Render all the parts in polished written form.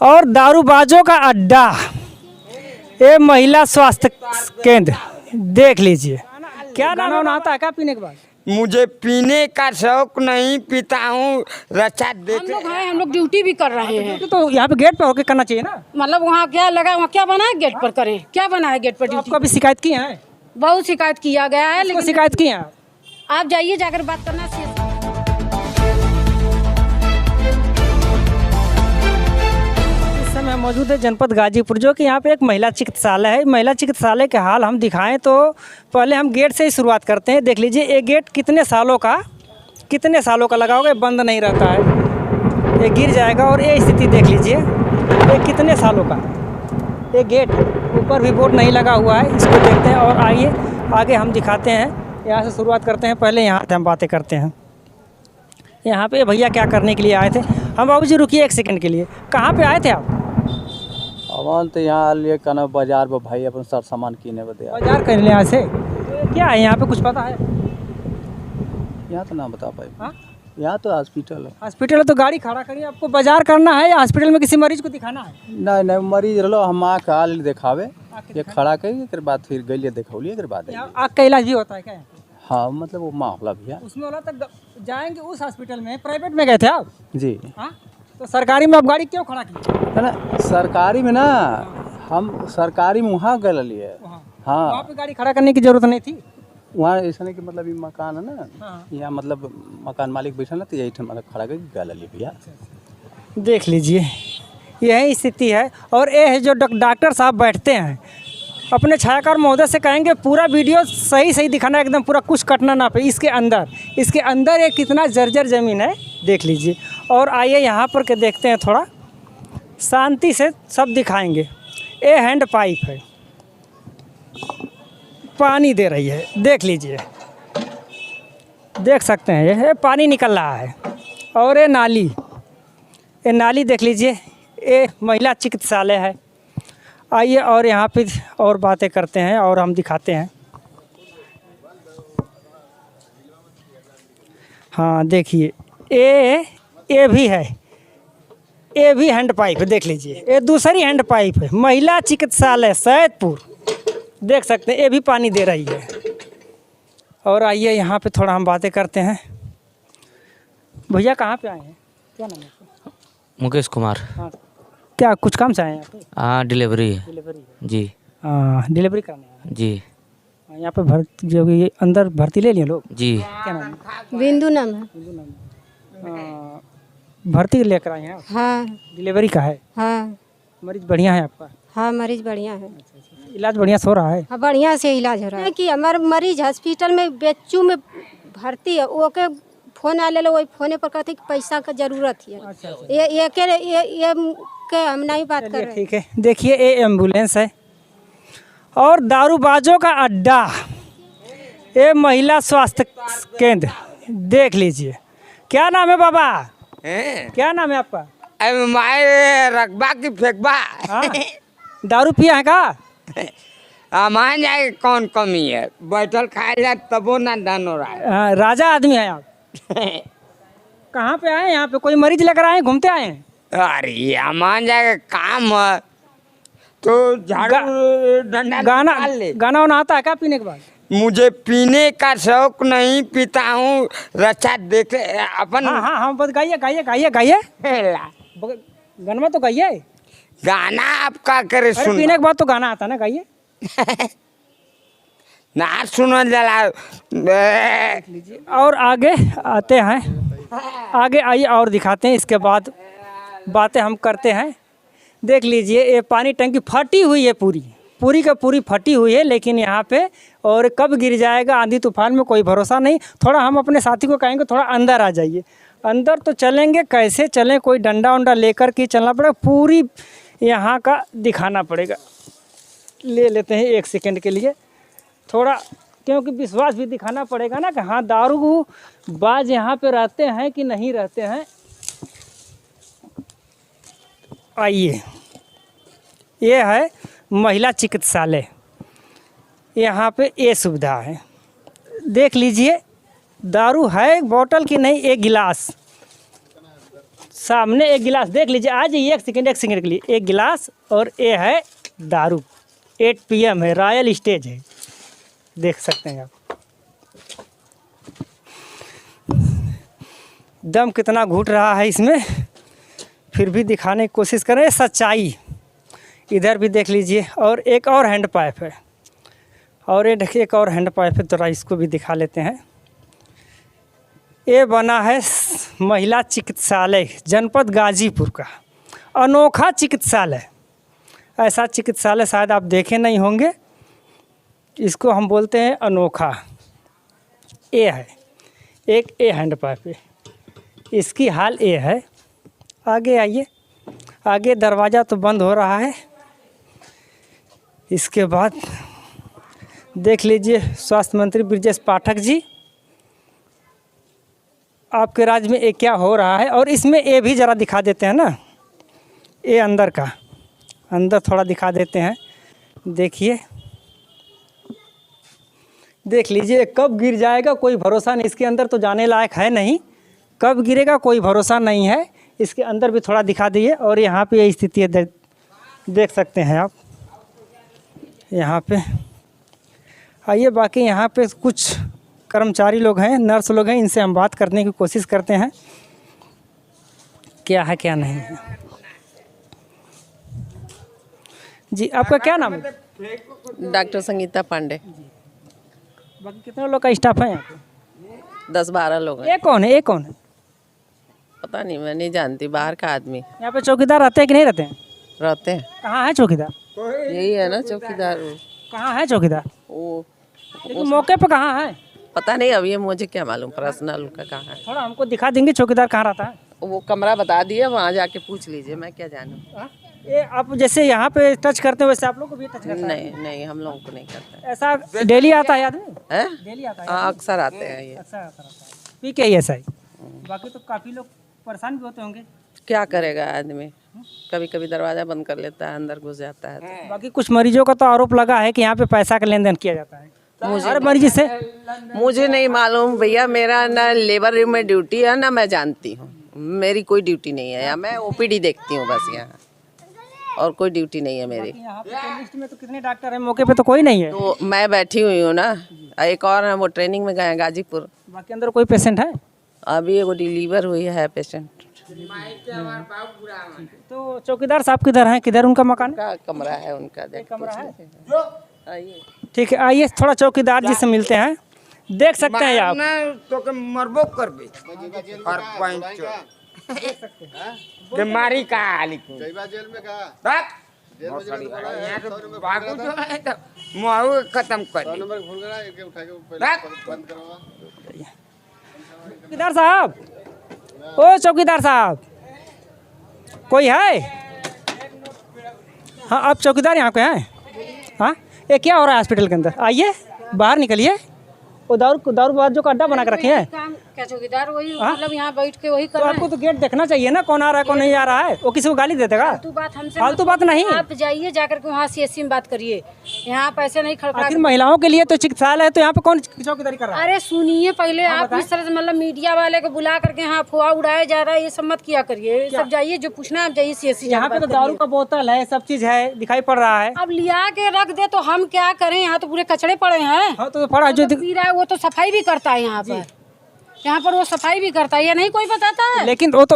और दारूबाजों का अड्डा, ये महिला स्वास्थ्य केंद्र देख लीजिए। क्या नाम आता है क्या पीने के बाद? मुझे पीने का शौक नहीं, पीता हूँ रचा हम देते। लोग हैं, हम लोग ड्यूटी भी कर रहे हैं। तो यहाँ पे गेट पे होके करना चाहिए ना। मतलब वहाँ क्या लगा, वहाँ क्या बना है गेट पर करें, क्या बना है गेट पर तो ड्यूटी? आपको अभी शिकायत की है? बहुत शिकायत किया गया है, लेकिन लेकिन शिकायत की है आप जाइए जाकर बात करना चाहिए। इस समय हम मौजूद है जनपद गाजीपुर, जो कि यहाँ पे एक महिला चिकित्सालय है। महिला चिकित्सालय के हाल हम दिखाएं तो पहले हम गेट से ही शुरुआत करते हैं। देख लीजिए ये गेट कितने सालों का लगा होगा, बंद नहीं रहता है, ये गिर जाएगा। और ये स्थिति देख लीजिए, ये कितने सालों का ये गेट, ऊपर भी बोर्ड नहीं लगा हुआ है। इसको देखते हैं और आइए आगे हम दिखाते हैं। यहाँ से शुरुआत करते हैं, पहले यहाँ से हम बातें करते हैं। यहाँ पे भैया क्या करने के लिए आए थे? हम बाबू जी रुकिए एक सेकंड के लिए, कहाँ पे आए थे आप? अवन तो यहाँ लिए कहना बाजार पर भाई अपन सर सामान किने बदे बाजार कर ले यहाँ से। तो क्या है यहाँ पे, कुछ पता है? यहाँ तो ना बता पाए। हाँ? यहाँ तो हॉस्पिटल है। हॉस्पिटल है तो गाड़ी खड़ा करिए। आपको बाजार करना है या हॉस्पिटल में किसी मरीज को दिखाना है? नहीं नहीं मरीज रहो हम आके आल दिखावे, ये खड़ा करिए के बाद फिर गलिए दिखौलिए के बाद। यहाँ आँख का इलाज भी होता है क्या? हाँ मतलब वो मामला भी है उसमें वाला तक जाएंगे उस हॉस्पिटल में। प्राइवेट में गए थे आप? जी। हाँ, तो सरकारी में आप गाड़ी क्यों खड़ा की? है ना, सरकारी में ना, हम सरकारी में वहाँ गए लिए। वहाँ हाँ पे गाड़ी खड़ा करने की जरूरत नहीं थी। वहाँ ऐसा नहीं कि मतलब ये मकान है ना, हाँ। यहाँ मतलब मकान मालिक बैठा ना, तो यही मतलब खड़ा करके गए लिए भैया। देख लीजिए यही स्थिति है। और ये है जो डॉक्टर साहब बैठते हैं, अपने छायाकार महोदय से कहेंगे पूरा वीडियो सही दिखाना, एकदम पूरा कुछ कटना ना पे। इसके अंदर ये कितना जर्जर ज़मीन है देख लीजिए। और आइए यहाँ पर के देखते हैं, थोड़ा शांति से सब दिखाएंगे। ये हैंड पाइप है, पानी दे रही है, देख लीजिए, देख सकते हैं ये पानी निकल रहा है। और ये नाली देख लीजिए, ये महिला चिकित्सालय है। आइए और यहाँ पे और बातें करते हैं और हम दिखाते हैं। हाँ देखिए ये भी है, ये भी हैंड पाइप है, देख लीजिए ये दूसरी हैंड पाइप है। महिला चिकित्सालय सैदपुर, देख सकते हैं ये भी पानी दे रही है। और आइए यहाँ पे थोड़ा हम बातें करते हैं। भैया कहाँ पे आए हैं, क्या नाम है आपका? मुकेश कुमार। हाँ, क्या कुछ काम से आए हैं यहाँ पे? हाँ डिलीवरी डिलीवरी जी। हाँ डिलीवरी करने आए हैं। जी यहाँ पे जो ये अंदर भर्ती ले लिए लोग? जी। क्या नाम है? बिंदु नाम है। भर्ती लेकर आए हैं आप? हाँ डिलीवरी का है? हाँ मरीज बढ़िया है आपका? हाँ मरीज बढ़िया है। इलाज बढ़िया से हो रहा है? हाँ बढ़िया से इलाज हो रहा है। कि हमारे मरीज हॉस्पिटल में बेचू में भर्ती है, ओके फोन आ ले लो, वही फोने पर कहते कि पैसा का जरूरत है। ये के हम नहीं बात कर रहे। ठीक है, देखिए ये एम्बुलेंस है। और दारूबाजों का अड्डा, ये महिला स्वास्थ्य केंद्र देख लीजिए। क्या नाम है बाबा, क्या नाम है आपका? माए रकबा की फेंकबा। हाँ? दारू पिया है का? मान जाए कौन कमी है, बैठल खाए जाए तबो ना डन हो रहा है। हाँ, राजा आदमी है आप। कहाँ पे आए? यहाँ पे कोई मरीज लेकर आए, घूमते आए हैं? अरे मान जाए काम है तो झाड़ू डंडा निकाल ले। गाना वाना आता है क्या पीने के बाद? मुझे पीने का शौक नहीं, पीता हूँ रचा देते अपन। हाँ बस गाइए गनमा तो गाइए। गाना आपका करे अरे सुन, पीने के बाद तो गाना आता ना, गाइए। ना सुनो जला। और आगे आते हैं, आगे आइए और दिखाते हैं। इसके बाद बातें हम करते हैं। देख लीजिए ये पानी टंकी फटी हुई है, पूरी का पूरी फटी हुई है। लेकिन यहाँ पे और कब गिर जाएगा आंधी तूफान में कोई भरोसा नहीं। थोड़ा हम अपने साथी को कहेंगे थोड़ा अंदर आ जाइए। अंदर तो चलेंगे, कैसे चलें, कोई डंडा उंडा लेकर के चलना पड़ेगा, पूरी यहाँ का दिखाना पड़ेगा। ले लेते हैं एक सेकंड के लिए थोड़ा, क्योंकि विश्वास भी दिखाना पड़ेगा ना कि हाँ दारू बाज यहाँ पे रहते हैं कि नहीं रहते हैं। आइए ये है महिला चिकित्सालय, यहाँ पे ये सुविधा है। देख लीजिए दारू है बोतल की नहीं, एक गिलास सामने एक गिलास देख लीजिए, आज ही एक सेकंड के लिए, एक गिलास और ये है दारू। 8 PM है, रॉयल स्टेज है, देख सकते हैं आप। दम कितना घुट रहा है इसमें, फिर भी दिखाने की कोशिश करें सच्चाई। इधर भी देख लीजिए, और एक और हैंड पाइप है, और ये देखिए एक और हैंड पाइप है, थोड़ा इसको भी दिखा लेते हैं। ये बना है महिला चिकित्सालय जनपद गाजीपुर का, अनोखा चिकित्सालय। ऐसा चिकित्सालय शायद आप देखे नहीं होंगे, इसको हम बोलते हैं अनोखा। ये है एक ए हैंड पाइप है, इसकी हाल ये है। आगे आइए, आगे दरवाज़ा तो बंद हो रहा है। इसके बाद देख लीजिए स्वास्थ्य मंत्री ब्रजेश पाठक जी, आपके राज्य में ये क्या हो रहा है। और इसमें ये भी ज़रा दिखा देते हैं ना, ये अंदर का, अंदर थोड़ा दिखा देते हैं। देखिए, देख लीजिए, कब गिर जाएगा कोई भरोसा नहीं। इसके अंदर तो जाने लायक है नहीं, कब गिरेगा कोई भरोसा नहीं है। इसके अंदर भी थोड़ा दिखा दीजिए। और यहाँ पे ये स्थिति है, देख सकते हैं आप। यहाँ पे आइए, बाकी यहाँ पे कुछ कर्मचारी लोग हैं, नर्स लोग हैं, इनसे हम बात करने की कोशिश करते हैं, क्या है क्या नहीं है। जी, आपका क्या नाम है? डॉक्टर संगीता पांडे। बाकी कितने लोग का स्टाफ है यहाँ पे? 10-12 लोग हैं। ये कौन है, ये कौन है? पता नहीं, मैं नहीं जानती। बाहर का आदमी यहाँ पे चौकीदार रहते हैं कि नहीं रहते हैं? रहते हैं। कहाँ है चौकीदार? यही है ना चौकीदार। कहाँ है चौकीदार? वो लेकिन मौके पे कहाँ है? पता नहीं, अब ये मुझे क्या मालूम पर्सनल उनका कहाँ है। थोड़ा हमको दिखा देंगे चौकीदार कहाँ रहता है? वो कमरा बता दिए, वहाँ जाके पूछ लीजिए, मैं क्या जानूँ। हाँ? ये आप जैसे यहाँ पे टच करते हैं वैसे आप लोग को भी टच करता है? नहीं नहीं, हम लोगों को नहीं करता ऐसा डेली आता है आदमी? है। डेली आता है? हाँ, अक्सर आते हैं ये। अक्सर आता रहता है। पी के ही ऐसा ही। बाकी तो काफ़ी लोग परेशान भी होते होंगे। क्या करेगा आदमी, कभी कभी दरवाजा बंद कर लेता है, अंदर घुस जाता है तो। बाकी कुछ मरीजों का तो आरोप लगा है कि यहाँ पे पैसा का लेन देन किया जाता है हर मरीज से। मुझे नहीं मालूम भैया, मेरा ना लेबर रूम में ड्यूटी है ना मैं जानती हूँ। मेरी कोई ड्यूटी नहीं है यहाँ, मैं ओपीडी देखती हूँ बस यहाँ, और कोई ड्यूटी नहीं है मेरी। यहाँ पे तो लिस्ट में तो कितने डॉक्टर हैं, मौके पे तो कोई नहीं है। तो मैं बैठी हुई हूँ ना, एक और है वो ट्रेनिंग में गए हैं गाजीपुर। बाकी अंदर कोई पेशेंट है? अभी वो डिलीवर हुई है पेशेंट। तो चौकीदार साहब किधर हैं, किधर उनका मकान है? का कमरा है उनका, देख कमरा है? आइए। ठीक है, आइए थोड़ा चौकीदार जी से मिलते हैं। देख सकते हैं आप, तो के मरबो कर बे और पॉइंट के मारी का आली को जेल में का रख जेल में बागु जो है तो मुआऊ खत्म कर नंबर भूल गया, एक उठा के रख। बंद करवा। चौकीदार साहब, ओ चौकीदार साहब, कोई है? हाँ, आप चौकीदार यहाँ पे हैं? हाँ, ये क्या हो रहा है हॉस्पिटल के अंदर? आइए बाहर निकलिए। वो दारू बाद जो का अड्डा बना के रखे हैं, क्या चौकीदार वही मतलब यहाँ बैठ के वही कर तो रहे आपको तो गेट देखना चाहिए ना, कौन आ रहा है कौन नहीं आ रहा है। वो किसी को गाली दे देगा? फालतू बात हमसे फालतू बात नहीं। आप जाइए जाकर के वहाँ CSC में बात करिए, यहाँ पैसे नहीं खड़का। आखिर महिलाओं के लिए तो चिकित्सालय है, तो यहाँ पे कौन चौकीदारी कर रहा है? अरे सुनिए पहले, आप इस तरह से मतलब मीडिया वाले को बुला करके यहाँ अफवाह उड़ाया जा रहा है, ये सब मत किया करिए। सब जाइए, जो पूछना है आप जाइए CSC। यहाँ पे तो दारू का बोतल है, सब चीज है, दिखाई पड़ रहा है। अब लिया के रख दे तो हम क्या करें, यहाँ तो पूरे कचड़े पड़े हैं। हाँ, तो पड़ा जो पी रहा है वो तो सफाई भी करता है यहाँ पर वो सफाई भी करता है, ये नहीं कोई बताता है। लेकिन वो तो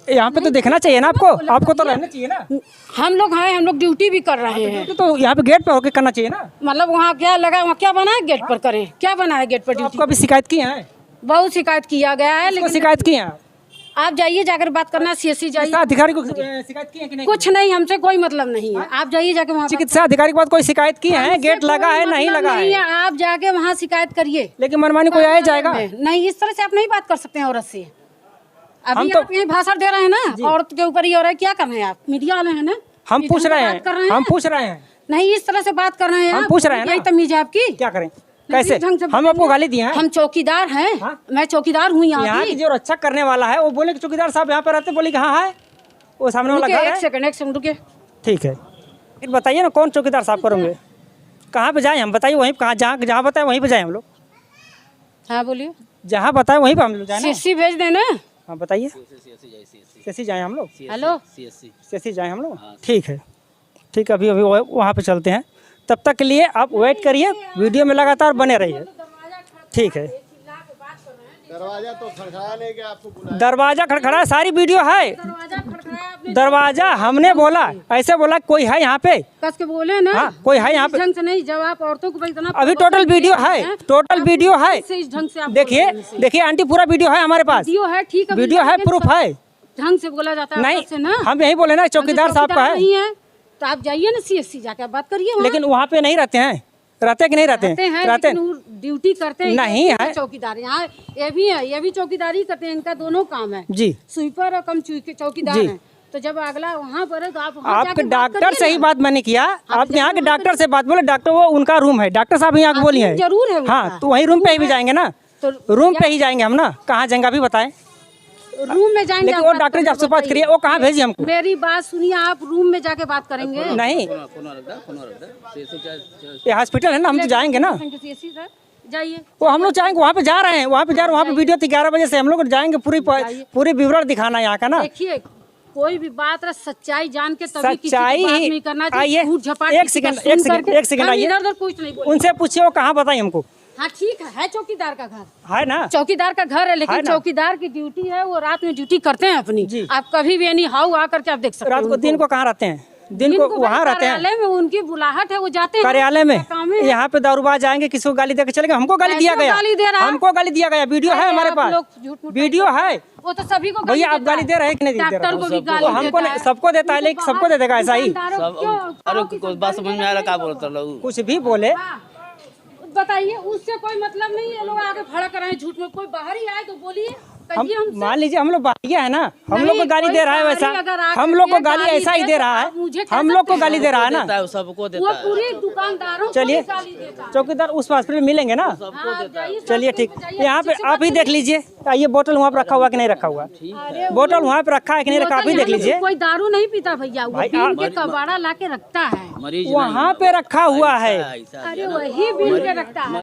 यहाँ पे तो देखना चाहिए ना आपको, आपको तो रहना चाहिए ना। हम लोग हैं, हम लोग ड्यूटी भी कर रहे हैं। तो यहाँ पे गेट पे होके करना चाहिए ना। मतलब वहाँ क्या लगा, वहाँ क्या बना है गेट पर करें, क्या बना है गेट पर ड्यूटी? आपको अभी शिकायत की है? बहुत शिकायत किया गया है, लेकिन लेकिन शिकायत की है? आप जाइए जाकर बात करना, CSC जाइए। चिकित्सा अधिकारी को शिकायत की है कि नहीं? कुछ नहीं, हमसे कोई मतलब नहीं है, आप जाइए जाके वहाँ। चिकित्सा अधिकारी के पास कोई शिकायत की है? गेट लगा है नहीं लगा है? आप जाके वहाँ शिकायत करिए। लेकिन मनमानी कोई आया जाएगा? नहीं, इस तरह से आप नहीं बात कर सकते हैं औरत से। अभी तो- आप यही भाषण दे रहे हैं ना, औरत के ऊपर ही हो रहा है, क्या कर रहे हैं आप? मीडिया वाले हैं ना, हम पूछ रहे हैं, हम पूछ रहे हैं। नहीं इस तरह से बात कर रहे हैं, हम पूछ रहे हैं ना। यही तमीज है आपकी? क्या करें, कैसे? ढंग से हम आपको गाली दिए हैं? हम चौकीदार हैं। हाँ? मैं चौकीदार हूँ यहाँ यहाँ की की। जो रक्षा करने वाला है वो बोले कि चौकीदार साहब यहाँ पे रहते, बोले कि हाँ है, वो सामने वाला घर एक है। सेकंड रुके। ठीक है, फिर बताइए ना कौन चौकीदार साहब करेंगे, कहाँ पे जाएं हम? बताइए, वहीं कहाँ, जहाँ जहाँ बताए वहीं पे जाएं हम लोग। हाँ बोलिए। जहाँ बताए वहीं पे हम लोग जाए ना। CSC भेज देना। हाँ बताइए, सीएससी जाएँ हम लोग, हेलो सीएससी जाएँ हम लोग, ठीक है, ठीक है, अभी अभी वहाँ पे चलते हैं। तब तक के लिए आप वेट करिए, वीडियो में लगातार बने रहिए, ठीक है। दरवाजा तो खड़खड़ा नहीं कि आपको बुलाया। दरवाजा खड़खड़ा, सारी वीडियो है। दरवाजा हमने बोला, ऐसे बोला कोई है यहाँ पे, कस के बोले ना। हाँ कोई है यहाँ पे, ढंग से नहीं, जब आप औरतों को इतना अभी टोटल वीडियो है, टोटल वीडियो है। इस ढंग से आप देखिए देखिए आंटी, पूरा वीडियो है हमारे पास, वीडियो है, ठीक है, वीडियो है, प्रूफ है। ढंग से बोला जाता है नहीं आपसे ना। हम यही बोले ना, चौकीदार साहब का नहीं है, है तो आप जाइए ना सीएससी जाके आप बात करिए वहाँ। लेकिन वहाँ पे नहीं रहते हैं, रहते कि नहीं रहते रहते हैं, रहते लेकिन वो ड्यूटी करते हैं। नहीं है। चौकीदार यहाँ ये भी है, ये भी चौकीदारी करते हैं, इनका दोनों काम है जी। स्वीपर और कम चौकीदार जी। है। तो जब अगला वहाँ पर है तो आप वहाँ आपके जाके बात डॉक्टर करिए से ही ना। बात मैंने किया, आप यहाँ के बात डॉक्टर से बात बोले, डॉक्टर वो उनका रूम है, डॉक्टर साहब यहाँ के बोली है, जरूर है उनका। हाँ तो वही रूम पे ही भी जाएंगे ना, तो रूम पे ही जाएंगे हम ना, कहाँ जाएंगे अभी बताएं। रूम में जाएंगे, लेकिन आप वो बात डॉक्टर करिए, जब से बात बताइए। करिए, वो कहाँ भेजी हमको, मेरी बात सुनिए, आप रूम में जाके बात करेंगे। नहीं ये हॉस्पिटल है ना, हम तो जाएंगे ना, सीएससी सर जाइए। वो हम लोग जाएंगे, वहाँ पे जा रहे हैं, वहाँ पे जा रहे हैं, वहाँ पे वीडियो 11 बजे से हम लोग जाएंगे, पूरी विवरण दिखाना यहाँ का ना। देखिए कोई भी बात है सच्चाई जान के तभी किसी सच्चाई की बात ही- नहीं करना आइए, चाहिए। झूठ झपाट एक किसी का सेकंड, सुन एक सेकंड, करके एक सेकंड हम आइए। इधर उधर कुछ नहीं बोले। उनसे पूछिए वो कहाँ बताइए हमको, हाँ ठीक है चौकीदार का घर, है ना, चौकीदार का घर है, है लेकिन ना? चौकीदार की ड्यूटी है, वो रात में ड्यूटी करते हैं अपनी। जी। आप कभी भी एनी हाउ आकर के आप देख सकते रात को हैं दिन को कहाँ रहते हैं, दिन को वहाँ रहते हैं, कार्यालय में उनकी बुलाहट है, वो जाते हैं कार्यालय में। काम है। यहाँ पे दारूबाज आएंगे, किसी को गाली देकर चले गए, हमको गाली दिया ऐसे गया, गाली दे रहा है। हमको गाली दिया गया, वीडियो है अरे हमारे आप पास, लोग झूठ मूठ वीडियो है। वो तो सभी को भैया आप गाली दे रहे हैं कि नहीं दे रहे? डॉक्टर को भी गाली वो हमको देता नहीं, है। सबको देता है, लेकिन सबको दे देगा ऐसा ही, अरे कोई बात समझ में आ रहा, क्या बोलता लोग। कुछ भी बोले। बताइए, उससे कोई मतलब नहीं है, लोग आगे भड़क रहे हैं झूठ में। कोई बाहर ही आए तो बोलिए, हम कहिए हमसे। मान लीजिए हम लोग बाहरिया है ना, हम लोग को नहीं, गाली कोई दे रहा है बाहरी वैसा, अगर आकर हम लोग को के गाली गाली ऐसा ही दे दे तो रहा आप मुझे है, कह हम लोग को सकते गाली दे रहा है ना। देता है, सबको वो देता है। पूरी दुकानदारों को चलिए भी गाली देता है। चौकीदार उस हॉस्पिटल में मिलेंगे ना, हाँ, जाइए, चलिए ठीक, जाइए, यहाँ पे अच्छे से आप ही बात देख लीजिए, ये बोतल वहाँ पे रखा हुआ कि नहीं रखा हुआ, अरे बोतल वहाँ पे रखा है कि नहीं रखा, आप ही बोतल देख यहाँ लीजिए, कोई दारू नहीं पीता भैया, वो भाई, बीन के कबाड़ा ला के रखता है। मरीज वहाँ पे रखा हुआ है। अरे वही बीन के रखता है।